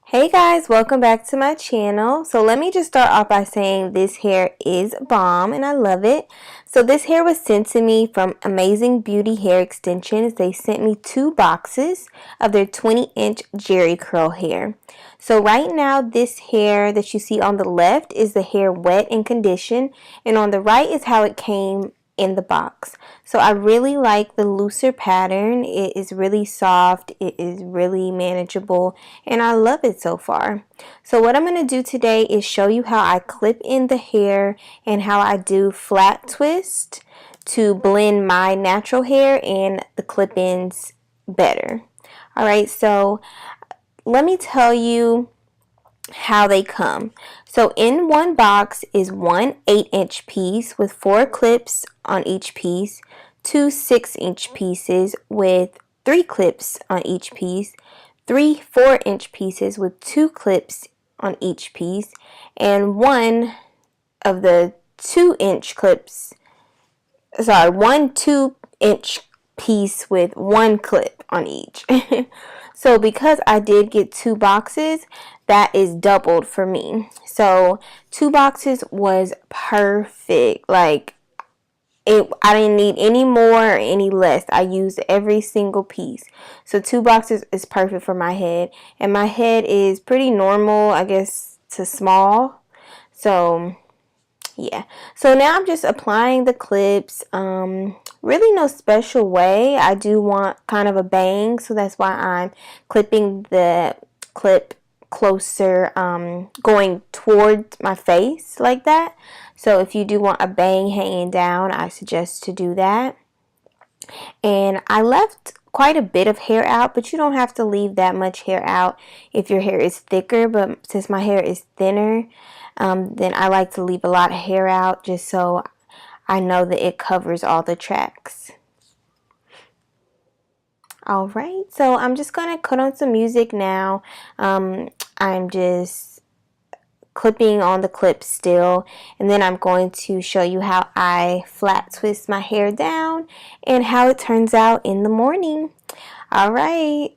Hey guys, welcome back to my channel. So let me just start off by saying this hair is bomb and I love it. So this hair was sent to me from Amazing Beauty Hair Extensions. They sent me 2 boxes of their 20-inch Jerry curl hair. So right now this hair that you see on the left is the hair wet and conditioned, and on the right is how it came in the box. So I really like the looser pattern. It is really soft, it is really manageable, and I love it so far. So what I'm going to do today is show you how I clip in the hair and how I do flat twist to blend my natural hair and the clip-ins better. Alright, so let me tell you how they come. So in one box is one 8-inch piece with 4 clips on each piece, 2 6-inch pieces with 3 clips on each piece, 3 4-inch pieces with 2 clips on each piece, and one of the 2-inch clips, sorry, one 2-inch piece with 1 clip on each. So because I did get 2 boxes, that is doubled for me. So 2 boxes was perfect. Like I didn't need any more or any less. I used every single piece. So 2 boxes is perfect for my head. And my head is pretty normal, I guess, to small. So yeah, so now I'm just applying the clips. Really no special way. I do want kind of a bang, so that's why I'm clipping the clip closer, going towards my face like that. So if you do want a bang hanging down, I suggest to do that. And I left quite a bit of hair out, but you don't have to leave that much hair out if your hair is thicker. But since my hair is thinner, then I like to leave a lot of hair out just so I know that it covers all the tracks. Alright, so I'm just going to cut on some music now. I'm just clipping on the clip still, and then I'm going to show you how I flat twist my hair down and how it turns out in the morning. Alright.